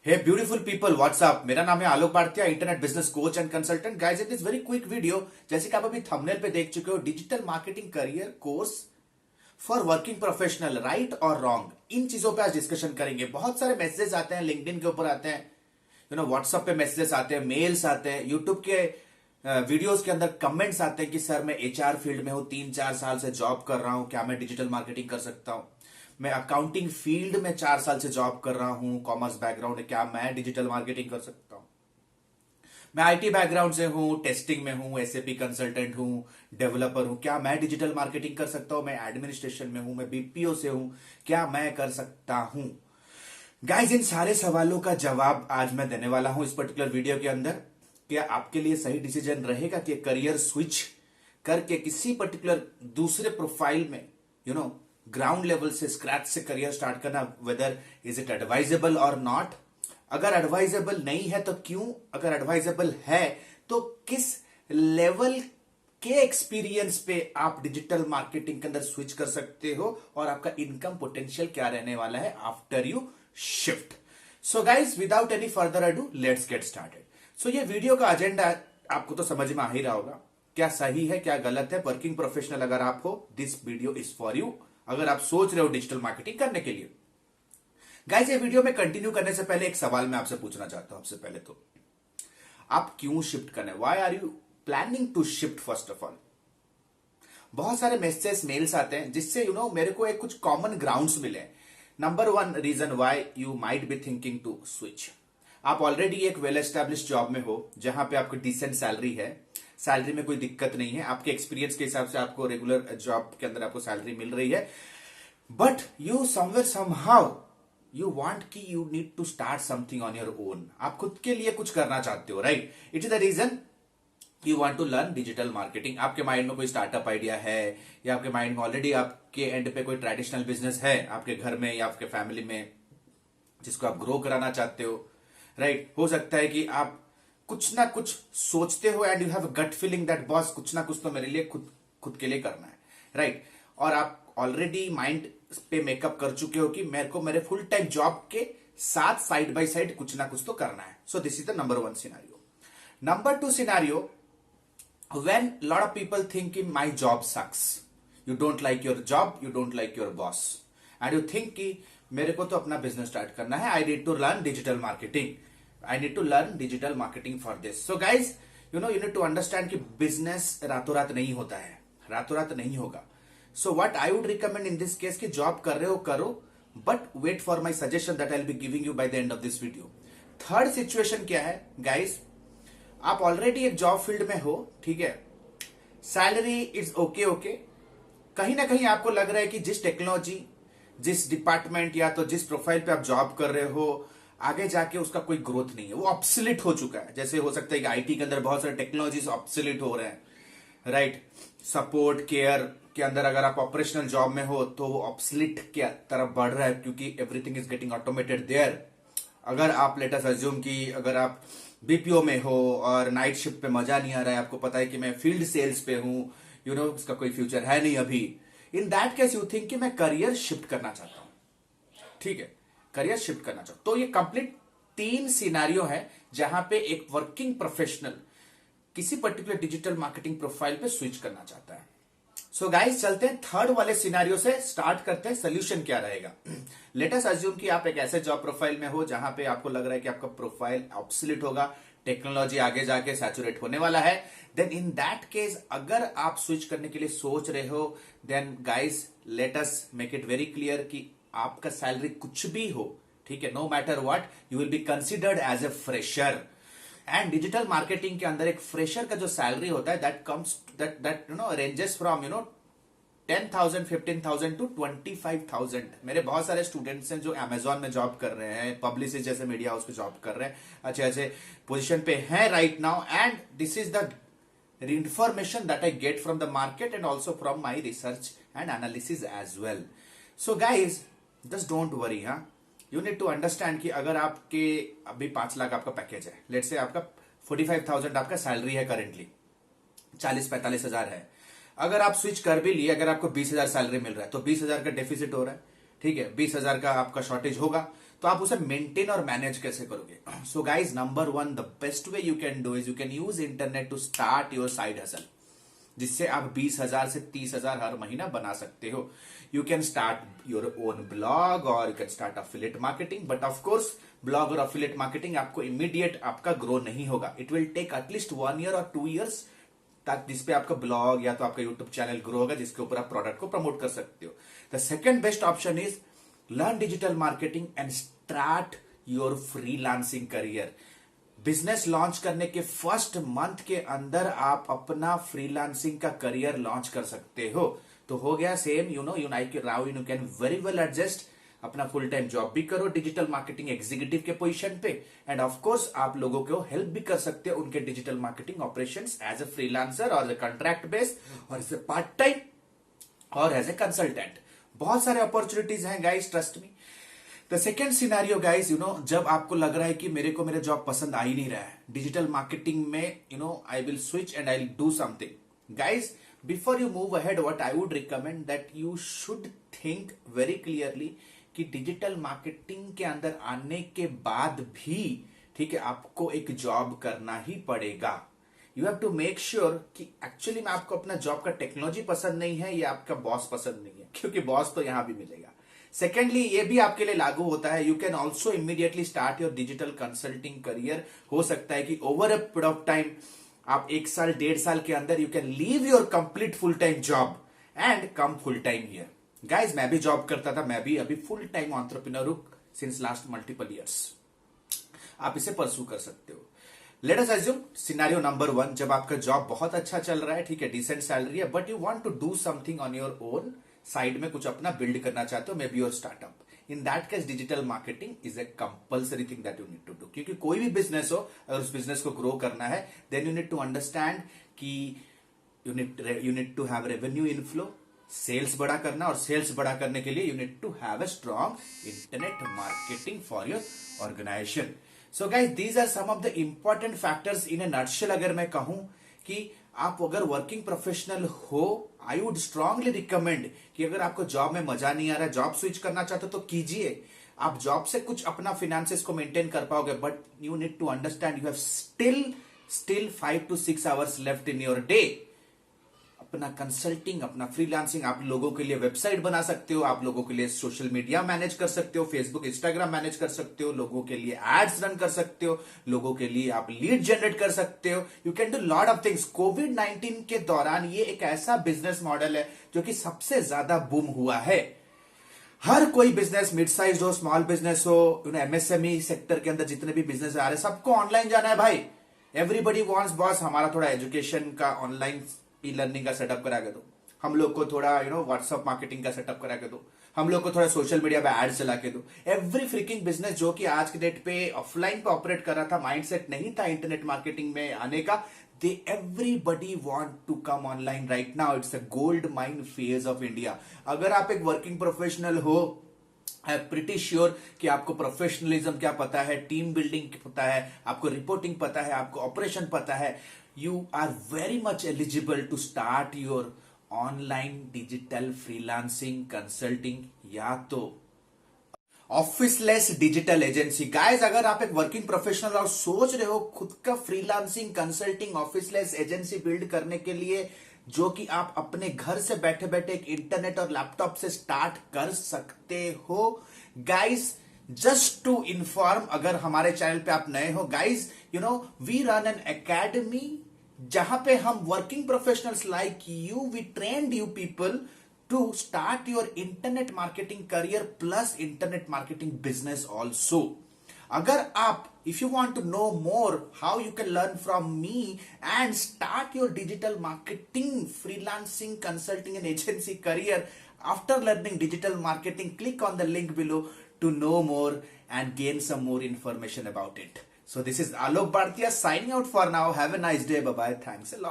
हे beautiful people WhatsApp. मेरा नाम है आलोक भारतीय, internet business coach and consultant. Guys in this very quick video, जैसे कि आप अभी थंबनेल पे देख चुके हो, digital marketing career course for working professional, right और रॉन्ग, इन चीजों पे आज डिस्कशन करेंगे। बहुत सारे मैसेजेस आते हैं, लिंक्डइन के ऊपर आते हैं, व्हाट्सएप पे मैसेजेस आते हैं, मेल्स आते हैं, यूट्यूब के वीडियोस के अंदर कमेंट्स आते हैं कि सर मैं एचआर फील्ड में हूं, 3-4 साल से जॉब कर रहा हूं, क्या मैं डिजिटल मार्केटिंग कर सकता हूं? मैं अकाउंटिंग फील्ड में 4 साल से जॉब कर रहा हूं, कॉमर्स बैकग्राउंड है, क्या मैं डिजिटल मार्केटिंग कर सकता हूं? मैं आईटी बैकग्राउंड से हूं, टेस्टिंग में हूं, एसएपी कंसल्टेंट हूं, डेवलपर हूं, क्या मैं डिजिटल मार्केटिंग कर सकता हूं? मैं एडमिनिस्ट्रेशन में हूं, मैं बीपीओ से हूं, क्या मैं कर सकता हूं? गाइस इन सारे सवालों का जवाब आज मैं देने वाला हूं इस पर्टिकुलर वीडियो के अंदर। क्या आपके लिए सही डिसीजन रहेगा कि करियर स्विच करके किसी पर्टिकुलर दूसरे प्रोफाइल में ग्राउंड लेवल से, स्क्रैच से करियर स्टार्ट करना, वेदर इज इट एडवाइजेबल और नॉट? अगर एडवाइजेबल नहीं है तो क्यों? अगर एडवाइजेबल है तो किस लेवल के एक्सपीरियंस पे आप डिजिटल मार्केटिंग के अंदर स्विच कर सकते हो, और आपका इनकम पोटेंशियल क्या रहने वाला है after you shift? So guys without any further ado, let's get started. So ये वीडियो का एजेंडा आपको तो समझ में आ ही रहा होगा, क्या सही है क्या गलत है। वर्किंग प्रोफेशनल अगर आप हो, this video is for you. अगर आप सोच रहे हो डिजिटल मार्केटिंग करने के लिए। गाइस ये वीडियो में कंटिन्यू करने से पहले एक सवाल मैं आपसे पूछना चाहता हूं। सबसे पहले तो आप क्यों शिफ्ट करने, why are you planning to shift? First of all, बहुत सारे मैसेजेस, मेल्स आते हैं जिससे मेरे को एक कुछ कॉमन ग्राउंड्स मिले। Number 1 reason why you might be thinking to switch, आप ऑलरेडी एक वेल एस्टेब्लिश जॉब में हो जहां पे आपको डिसेंट सैलरी है, सैलरी में कोई दिक्कत नहीं है, आपके एक्सपीरियंस के हिसाब से आपको रेगुलर जॉब के अंदर आपको सैलरी मिल रही है, but you somewhere somehow you want कि you need to start something on your own. आप खुद के लिए कुछ करना चाहते हो, right? It is the reason you want to learn digital marketing. आपके माइंड में कोई स्टार्टअप आइडिया है, या आपके माइंड में ऑलरेडी आपके एंड पे कोई ट्रेडिशनल बिजनेस है आपके घर में या आपके फैमिली में, जिसको आप ग्रो कराना चाहते हो, राइट? हो सकता है कि आप कुछ ना कुछ सोचते हो and you have gut feeling that boss कुछ ना कुछ तो मेरे लिए खुद के लिए करना है, राइट? और आप ऑलरेडी माइंड पे मेकअप कर चुके हो कि मेरे को मेरे फुल टाइम जॉब के साथ साइड बाय साइड कुछ ना कुछ तो करना है। So this is the number 1 scenario. Number 2 scenario, when lot of people think कि my job sucks, you don't like your job, you don't like your boss, and you think कि मेरे को तो अपना बिजनेस स्टार्ट करना है, I need to learn digital marketing, I need to learn digital marketing for this. So guys, you need to understand कि business रातों रात नहीं होता है, रातों रात नहीं होगा। So what I would recommend in this case कि जॉब कर रहे हो करो, but wait for my suggestion that I'll be giving you by the end of this video. Third situation क्या है गाइस, आप ऑलरेडी एक जॉब फील्ड में हो, ठीक है, सैलरी इज ओके ओके, कहीं ना कहीं आपको लग रहा है कि जिस टेक्नोलॉजी, जिस डिपार्टमेंट या तो जिस प्रोफाइल पे आप जॉब कर रहे हो, आगे जाके उसका कोई ग्रोथ नहीं है, वो ऑब्सोलीट हो चुका है। जैसे हो सकता है कि आईटी के अंदर बहुत सारे टेक्नोलॉजीज ऑब्सोलीट हो रहे हैं, राइट? सपोर्ट केयर के अंदर अगर आप ऑपरेशनल जॉब में हो तो वो ऑब्सोलीट की तरफ बढ़ रहा है, क्योंकि everything is getting automated there. अगर आप लेट अस अज्यूम कि अगर आप बीपीओ में हो और नाइट शिफ्ट पे मजा नहीं आ रहा है, आपको पता है कि मैं फील्ड सेल्स पे हूं, इसका कोई फ्यूचर है नहीं अभी, इन दैट केस यू थिंक कि मैं करियर शिफ्ट करना चाहता हूं, ठीक है, करियर शिफ्ट करना चाहता हूं। तो ये कंप्लीट 3 सिनारियो है जहां पे एक वर्किंग प्रोफेशनल किसी पर्टिकुलर डिजिटल मार्केटिंग प्रोफाइल पे स्विच करना चाहता है। सो गाइस चलते हैं थर्ड वाले सिनारियो से, स्टार्ट करते हैं सोल्यूशन क्या रहेगा। लेट अस अज्यूम कि आप एक ऐसे जॉब प्रोफाइल में हो जहां पे आपको लग रहा है कि आपका प्रोफाइल ऑब्सोलीट होगा, टेक्नोलॉजी आगे जाके सैचुरेट होने वाला है। देन इन दैट केस अगर आप स्विच करने के लिए सोच रहे हो, then guys let us make it very clear कि आपका सैलरी कुछ भी हो, ठीक है, no matter what, you will be considered as a fresher. And digital marketing के अंदर एक फ्रेशर का जो सैलरी होता है that comes that ranges from 10,000 15,000 to 25,000। मेरे बहुत सारे स्टूडेंट्स हैं जो अमेजॉन में जॉब कर रहे हैं, पब्लिसिस्ट जैसे मीडिया हाउस पे जॉब कर रहे हैं, अच्छे अच्छे पोजीशन पे हैं right now, and this is the information that I get from the market and also from my research and analysis as well. So guys just don't worry, हाँ, you need to understand कि अगर आपके अभी 5 लाख आपका package है, late से आपका 45,000 आपका सैलरी है करेंटली, 40-45 हजार है, अगर आप स्विच कर भी लिए, अगर आपको 20,000 सैलरी मिल रहा है तो 20,000 का डेफिसिट हो रहा है, ठीक है, 20,000 का आपका शॉर्टेज होगा, तो आप उसे मेंटेन और मैनेज कैसे करोगे? So guys, number one, the best way you can do is you can use internet to start your side hustle, जिससे आप 20,000 से 30,000 हर महीना बना सकते हो। You can start your own blog और you can start affiliate marketing, but of course blog और affiliate marketing आपको इमीडिएट आपका ग्रो नहीं होगा। It will take at least 1 year और 2 ईयर्स ताकि जिसपे आपका ब्लॉग या तो आपका यूट्यूब चैनल ग्रो होगा, जिसके ऊपर आप प्रोडक्ट को प्रमोट कर सकते हो। The second best option is learn digital marketing and start your freelancing career. Business launch करने के फर्स्ट मंथ के अंदर आप अपना फ्रीलांसिंग का करियर लॉन्च कर सकते हो। तो हो गया same, you can very well adjust, अपना फुल टाइम जॉब भी करो डिजिटल मार्केटिंग एग्जीक्यूटिव के पोजीशन पे, एंड ऑफ कोर्स आप लोगों को हेल्प भी कर सकते हो उनके digital marketing operations as a freelancer और एज ए कॉन्ट्रैक्ट बेस और एज ए पार्ट टाइम और एज ए कंसल्टेंट। बहुत सारे अपॉर्चुनिटीज हैं guys, trust me. The second scenario guys, जब आपको लग रहा है कि मेरे को मेरा जॉब पसंद आ ही नहीं रहा है डिजिटल मार्केटिंग में, I will switch and I will do something. Guys, before you move ahead, what I would recommend that you should think very clearly कि डिजिटल मार्केटिंग के अंदर आने के बाद भी, ठीक है, आपको एक जॉब करना ही पड़ेगा। You have to make sure कि एक्चुअली में आपको अपना जॉब का टेक्नोलॉजी पसंद नहीं है या आपका बॉस पसंद नहीं है, क्योंकि बॉस तो यहां भी मिलेगा। सेकेंडली, ये भी आपके लिए लागू होता है, you can also immediately start your digital consulting career. हो सकता है कि over a period of time, आप 1 साल 1.5 साल के अंदर you can leave your complete full time job and come full time here. Guys, मैं भी जॉब करता था, मैं भी अभी फुल टाइम एंटरप्रेन्योर हूं सिंस लास्ट मल्टीपल ईयर्स। आप इसे परसू कर सकते हो। Let us assume scenario number 1, जब आपका जॉब बहुत अच्छा चल रहा है, ठीक है, डिसेंट सैलरी है, but you want to do something on your own side में, कुछ अपना बिल्ड करना चाहते हो, maybe your startup. In that case digital marketing is a compulsory thing that you need to do, क्योंकि कोई भी बिजनेस हो, अगर उस बिजनेस को ग्रो करना है, then you need to understand कि you need to have revenue inflow, sales बड़ा करना, और सेल्स बड़ा करने के लिए you need to have a strong internet marketing for your organization. So guys, these are some of the important factors in a nutshell. अगर मैं कहूं कि आप अगर वर्किंग प्रोफेशनल हो, आई वुड स्ट्रांगली रिकमेंड कि अगर आपको जॉब में मजा नहीं आ रहा है, जॉब स्विच करना चाहते हो तो कीजिए। आप जॉब से कुछ अपना फिनेंसेस को मेंटेन कर पाओगे, but you need to understand you have still 5 to 6 hours left in your day. अपना कंसल्टिंग, अपना फ्रीलांसिंग, आप लोगों के लिए वेबसाइट बना सकते हो, आप लोगों के लिए सोशल मीडिया मैनेज कर सकते हो, फेसबुक इंस्टाग्राम मैनेज कर सकते हो, लोगों के लिए एड्स रन कर सकते हो, लोगों के लिए आप लीड जनरेट कर सकते हो। You can do lot of things. कोविड-19 के दौरान ये एक ऐसा बिजनेस मॉडल है जो कि सबसे ज्यादा बूम हुआ है। हर कोई बिजनेस, मिड साइज हो, स्मॉल बिजनेस हो, एमएसएमई सेक्टर के अंदर जितने भी बिजनेस आ रहे हैं, सबको ऑनलाइन जाना है भाई। एवरीबडी वांट्स बॉस, हमारा थोड़ा एजुकेशन का ऑनलाइन ई लर्निंग का सेटअप करा के दो, हम लोग को थोड़ा व्हाट्सएप मार्केटिंग का सेटअप करा के दो, हम लोग को थोड़ा सोशल मीडिया पे एड्स चला के दो। एवरी फ्रीकिंग बिजनेस जो कि आज के डेट पे ऑफलाइन पे ऑपरेट कर रहा था, माइंडसेट नहीं था इंटरनेट मार्केटिंग में आने का, they everybody want to come online right now. It's a gold mine phase of India. अगर आप एक वर्किंग प्रोफेशनल हो, आई एम प्रिटी श्योर कि आपको प्रोफेशनलिज्म क्या पता है, टीम बिल्डिंग पता है, आपको रिपोर्टिंग पता है, आपको ऑपरेशन पता है, you are very much eligible to start your online digital freelancing consulting या तो ऑफिसलेस डिजिटल एजेंसी। गाइस, अगर आप एक वर्किंग प्रोफेशनल और सोच रहे हो खुद का फ्रीलांसिंग कंसल्टिंग ऑफिसलेस एजेंसी बिल्ड करने के लिए, जो कि आप अपने घर से बैठे बैठे एक इंटरनेट और लैपटॉप से स्टार्ट कर सकते हो। गाइस, जस्ट टू इन्फॉर्म, अगर हमारे चैनल पे आप नए हो, guys, we run an academy जहां पे हम working professionals like you, we trained you people to start your internet marketing career plus internet marketing business also. अगर आप, if you want to know more how you can learn from me and start your digital marketing, freelancing, consulting and agency career after learning digital marketing, click on the link below to know more and gain some more information about it. So this is Alok Bhartia signing out for now. Have a nice day. Bye bye. Thanks a lot.